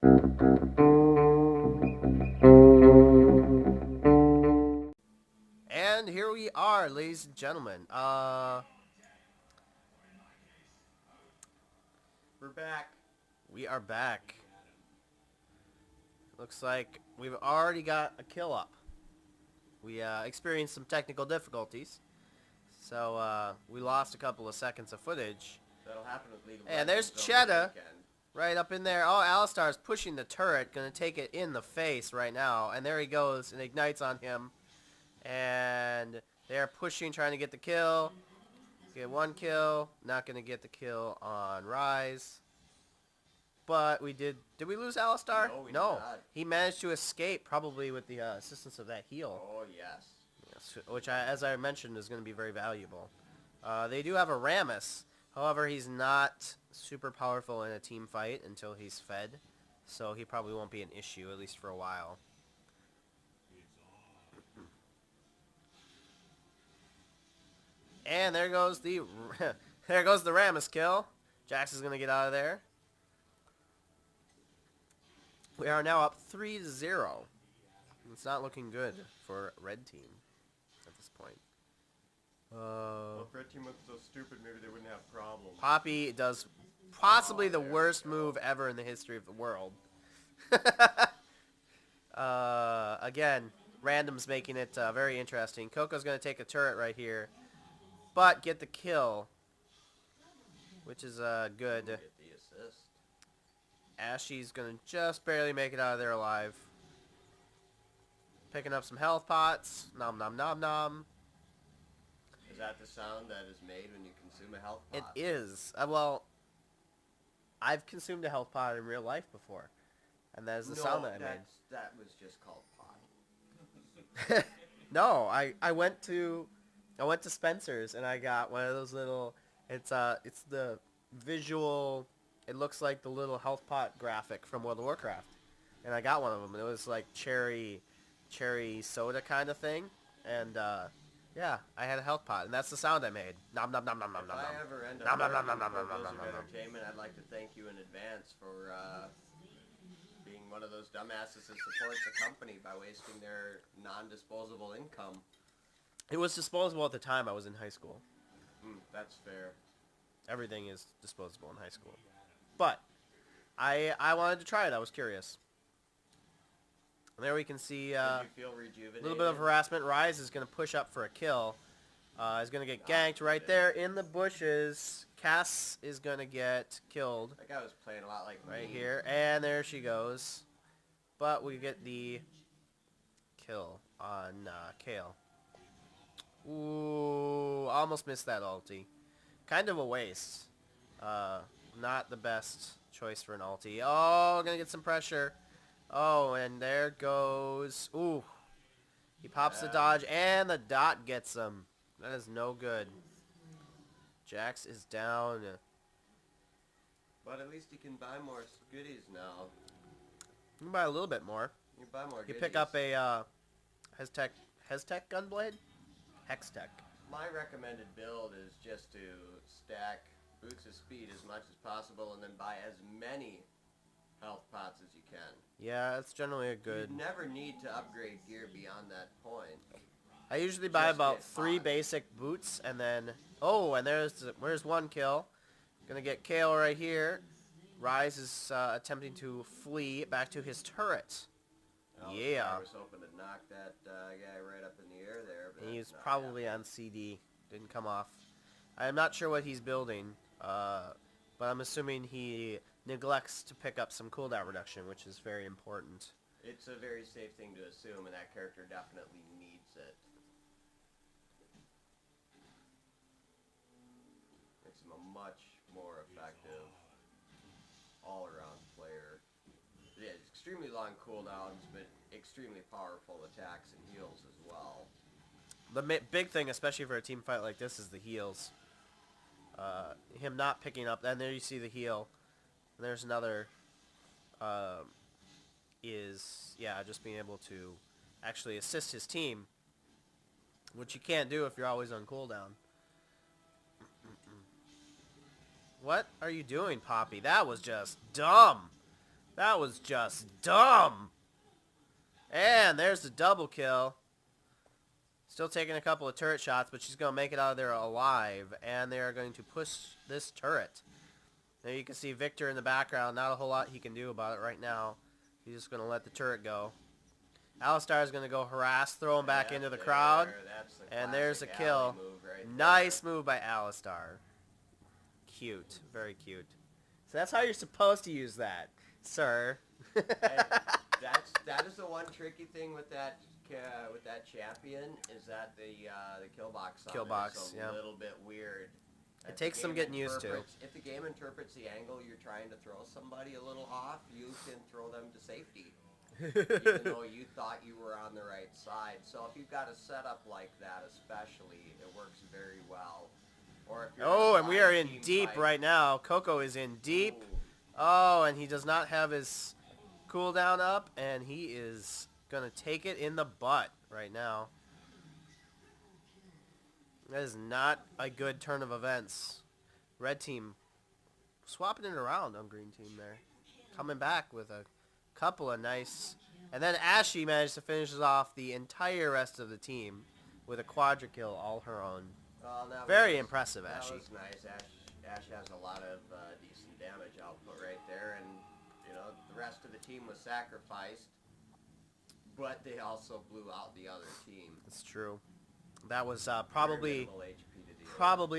And here we are, ladies and gentlemen. We're back. We are back. Looks like we've already got a kill up. We experienced some technical difficulties, so we lost a couple of seconds of footage. That'll happen with League of And Legends there's over the Cheddar weekend. right up in there. Oh, Alistar's pushing the turret, gonna take it in the face right now. And there he goes, and ignites on him. And they're pushing, trying to get the kill. Get one kill. Not gonna get the kill on Rise. But we did. Did we lose Alistar? No, we did not. He managed to escape, probably with the assistance of that heal. Oh, yes. Yes, which, as I mentioned, is going to be very valuable. They do have a Rammus. However, he's not super powerful in a team fight until he's fed. So he probably won't be an issue, at least for a while. And there goes the there goes the Rammus kill. Jax is going to get out of there. We are now up 3-0. It's not looking good for Red Team at this point. Well, if Red Team was so stupid, maybe they wouldn't have problems. Poppy does possibly the worst move ever in the history of the world. Again, random's making it very interesting. Coco's going to take a turret right here, but get the kill, which is good. Get the assist. Ashy's going to just barely make it out of there alive. Picking up some health pots. Nom nom nom nom. Is that the sound that is made when you consume a health pot? It is. Well, I've consumed a health pot in real life before. And that is the sound that I made. That was just called pot. No, I went to Spencer's and I got one of those little, it's the visual, it looks like the little health pot graphic from World of Warcraft. And I got one of them, and it was like cherry soda kind of thing. And yeah, I had a health pot, and that's the sound I made. Nom nom nom nom nom nom. If I ever end Nom, nom, up nom, nom, working nom, for nom, nom, Blizzard nom, nom. Entertainment, I'd like to thank you in advance for being one of those dumbasses that supports a company by wasting their non-disposable income. It was disposable at the time I was in high school. That's fair. Everything is disposable in high school. But I wanted to try it. I was curious. And there we can see Did you feel rejuvenated? a little bit of harassment. Rise is going to push up for a kill. He's going to get ganked right there in the bushes. Cass is going to get killed That guy was playing a lot like right me. here. And there she goes. But we get the kill on Kale. Ooh, almost missed that ulti. Kind of a waste. Not the best choice for an ulti. Oh, gonna get some pressure. Oh, and there goes. Ooh. He pops the dodge, and the dot gets him. That is no good. Jax is down. But at least you can buy more goodies now. You can buy a little bit more. You can buy more You goodies. pick up a Hextech Gunblade? Hextech. My recommended build is just to stack Boots of Speed as much as possible and then buy as many health pots as you can. Yeah, it's generally a good... You never need to upgrade gear beyond that point. I usually buy Just about get 3 hot. basic boots, and then... Oh, and there's one kill. Gonna get KO right here. Rise is attempting to flee back to his turret. Yeah. I was hoping to knock that guy right up in the air there. But And that's he's not probably happening. on CD. Didn't come off. I'm not sure what he's building, but I'm assuming he neglects to pick up some cooldown reduction, which is very important. It's a very safe thing to assume, and that character definitely needs it. Makes him a much more effective all-around player. Yeah, extremely long cooldowns, but extremely powerful attacks and heals as well. The big thing, especially for a team fight like this, is the heals. Him not picking up, and there you see the heal. And there's another, just being able to actually assist his team, which you can't do if you're always on cooldown. What are you doing, Poppy? That was just dumb. That was just dumb. And there's the double kill. Still taking a couple of turret shots, but she's going to make it out of there alive. And they are going to push this turret. There you can see Victor in the background. Not a whole lot he can do about it right now. He's just going to let the turret go. Alistar is going to go harass, throw him back into the crowd. And there's a kill. Nice move by Alistar. Cute. Very cute. So that's how you're supposed to use that, sir. That is the one tricky thing with that champion is that the kill box is a little bit weird. It takes some getting used to. If the game interprets the angle you're trying to throw somebody a little off, you can throw them to safety. Even though you thought you were on the right side. So if you've got a setup like that especially, it works very well. Or if you're and we are in deep right now. Coco is in deep. Ooh. Oh, and he does not have his cooldown up, and he is going to take it in the butt right now. That is not a good turn of events. Red team swapping it around on green team there. Coming back with a couple of nice... And then Ashy managed to finish off the entire rest of the team with a quadra kill all her own. Very impressive, Ashy. That was nice. Ash has a lot of decent damage output right there, and the rest of the team was sacrificed, but they also blew out the other team. It's true. That was probably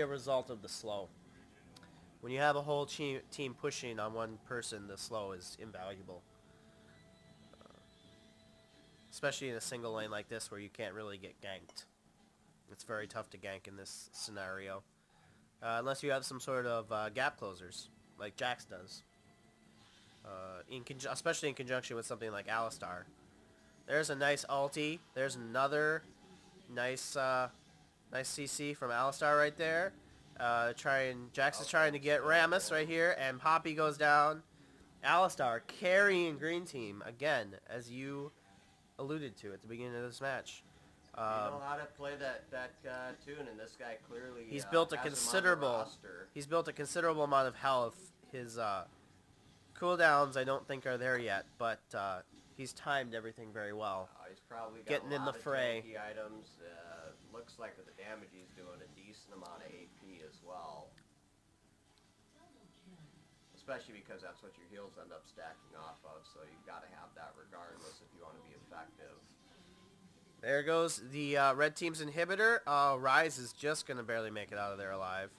a result of the slow. When you have a whole team pushing on one person, the slow is invaluable. Especially in a single lane like this where you can't really get ganked. It's very tough to gank in this scenario. Unless you have some sort of gap closers, like Jax does. Especially in conjunction with something like Alistar. There's a nice ulti. There's another nice CC from Alistar right there. Jax is trying to get Rammus right here, and Poppy goes down. Alistar carrying green team, again, as you alluded to at the beginning of this match. You know how to play that tune, and this guy clearly he's built a considerable amount of health. His cooldowns I don't think are there yet, but he's timed everything very well. He's probably got getting in the fray. Tanky items. Looks like with the damage he's doing a decent amount of AP as well. Especially because that's what your heals end up stacking off of, so you've got to have that regardless if you want to be effective. There goes the red team's inhibitor. Ryze is just going to barely make it out of there alive.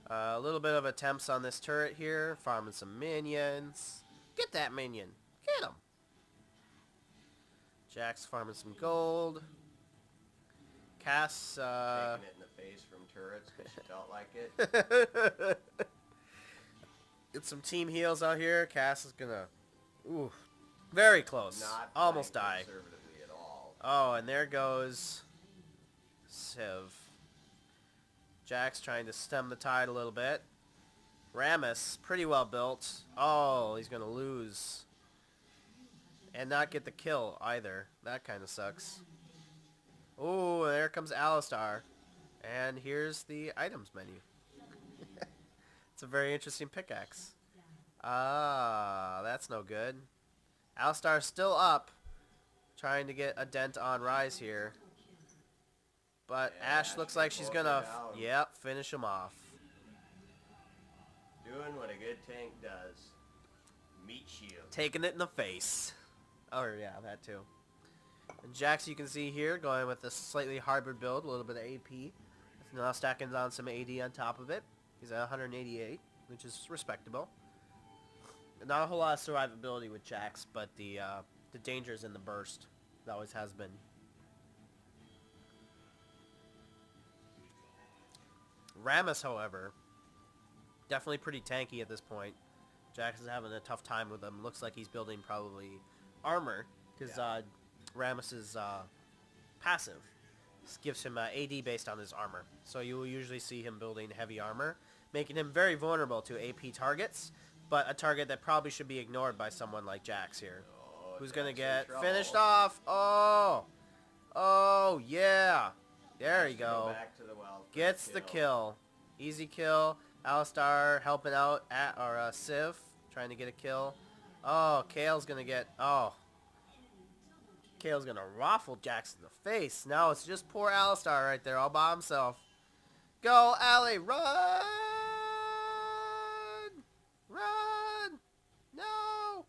A little bit of attempts on this turret here. Farming some minions. Get that minion. Get him. Jack's farming some gold. Cass... taking it in the face from turrets because she felt like it. Get some team heals out here. Cass is going to... Ooh. Very close. Not almost die. Conservatively at all. Oh, and there goes Civ. Jack's trying to stem the tide a little bit. Rammus, pretty well built. Oh, he's going to lose. And not get the kill either. That kind of sucks. Oh, there comes Alistar. And here's the items menu. It's a very interesting pickaxe. Ah, that's no good. Alistar's still up. Trying to get a dent on Ryze here. But Yeah, Ashe looks like she's gonna, finish him off. Doing what a good tank does. Meat shield. Taking it in the face. Oh, yeah, that too. And Jax, you can see here, going with a slightly hybrid build, a little bit of AP. Now stacking on some AD on top of it. He's at 188, which is respectable. Not a whole lot of survivability with Jax, but the danger is in the burst. It always has been. Rammus, however, definitely pretty tanky at this point. Jax is having a tough time with him. Looks like he's building probably armor, because Rammus is passive. This gives him AD based on his armor. So you will usually see him building heavy armor, making him very vulnerable to AP targets, but a target that probably should be ignored by someone like Jax here. Who's going to get finished off? Oh, yeah. There you go. Back to the well Gets the kill. Easy kill. Alistar helping out Civ, trying to get a kill. Oh, Kale's gonna get... Oh. Kale's gonna raffle Jax in the face. Now it's just poor Alistar right there all by himself. Go, Allie, run! Run! No!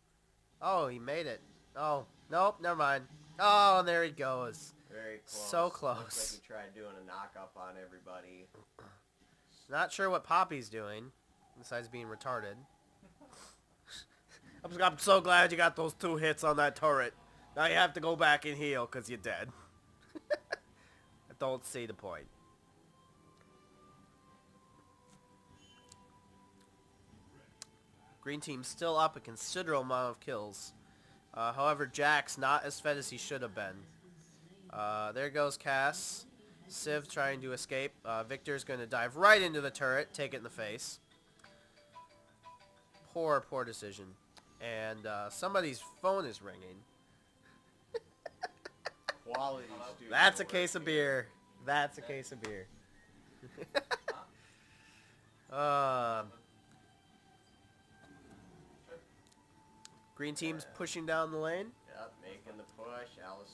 Oh, he made it. Oh, nope, never mind. Oh, and there he goes. Very close. So close. Looks like he tried doing a knock-up on everybody. Not sure what Poppy's doing, besides being retarded. I'm so glad you got those 2 hits on that turret. Now you have to go back and heal because you're dead. I don't see the point. Green team's still up a considerable amount of kills. However, Jack's not as fed as he should have been. There goes Cass. Civ trying to escape. Victor's going to dive right into the turret, take it in the face. Poor decision. And somebody's phone is ringing. Quality student That's a work case of here. beer. That's a case of beer. Green team's pushing down the lane. Yep, making the push.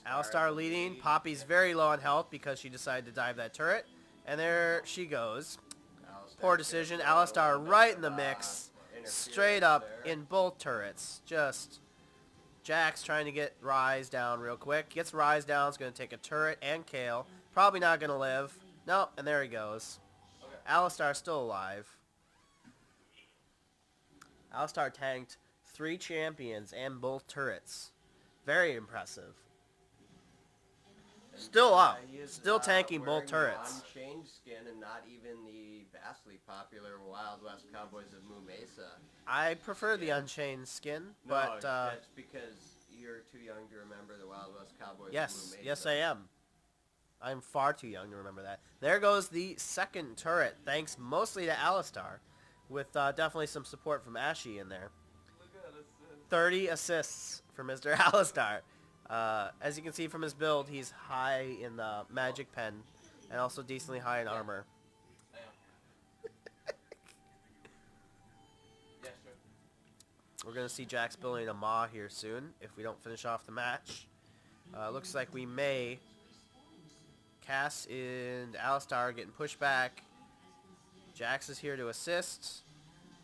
Alistar leading. Poppy's very low on health because she decided to dive that turret. And there she goes. Poor decision. Alistar right in the mix. Straight up in both turrets. Just Jax trying to get Ryze down real quick. Gets Ryze down. It's going to take a turret and Kale. Probably not going to live. Nope, and there he goes. Alistar still alive. Alistar tanked 3 champions and both turrets. Very impressive. Still up. He is, Still tanking wearing both turrets. The unchanged skin and not even the vastly popular Wild West Cowboys of Moo Mesa. I prefer the Unchained skin, No, but that's because you're too young to remember the Wild West Cowboys of yes, Moo Mesa. yes I am. I'm far too young to remember that. There goes the second turret, thanks mostly to Alistar, with definitely some support from Ashy in there. 30 assists for Mr. Alistar. As you can see from his build, he's high in the magic pen and also decently high in armor. We're going to see Jax building a Maw here soon if we don't finish off the match. Looks like we may. Cass and Alistar getting pushed back. Jax is here to assist.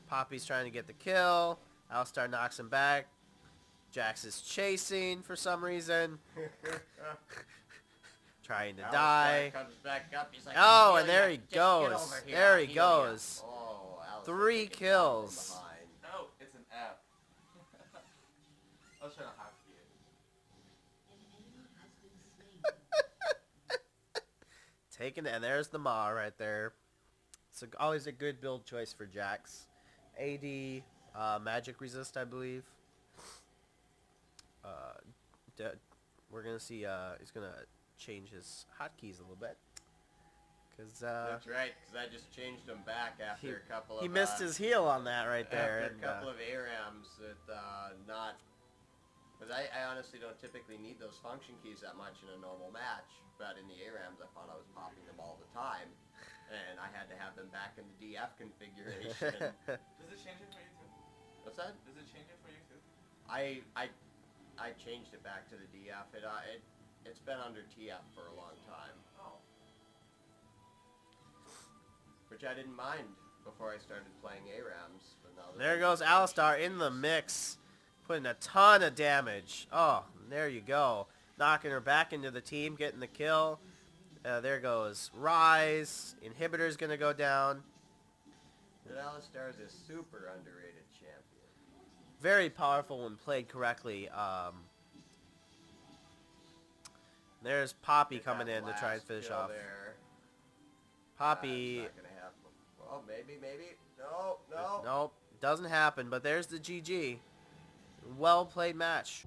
Poppy's trying to get the kill. Alistar knocks him back. Jax is chasing for some reason. Trying to die. Comes back up. He's like, Oh, and there he "Just get over goes. here, There I'll he heal goes. ya." Oh, Alistar 3 taking down from kills. behind. No, it's an app. I was trying to hack it. Taking it, and there's the Maw right there. It's always a good build choice for Jax. AD, magic resist, I believe. We're gonna see. He's gonna change his hotkeys a little bit, cause That's right, because I just changed him back after a couple of... he missed his heal on that right there. After a couple of ARAMs that not... Because I honestly don't typically need those function keys that much in a normal match, but in the ARAMs I found I was popping them all the time, and I had to have them back in the DF configuration. Does it change it for you too? What's that? Does it change it for you too? I changed it back to the DF. It's been under TF for a long time, Oh. which I didn't mind before I started playing ARAMs. But now that There I'm goes using Alistar function in the keys- mix, putting a ton of damage. Oh, there you go. Knocking her back into the team, getting the kill. There goes Ryze. Inhibitor's going to go down. But Alistar is a super underrated champion. Very powerful when played correctly. There's Poppy Get coming that in to try and last finish kill off. There. Poppy, That's not gonna happen. Well, maybe. No. nope, doesn't happen, but there's the GG. Well played match.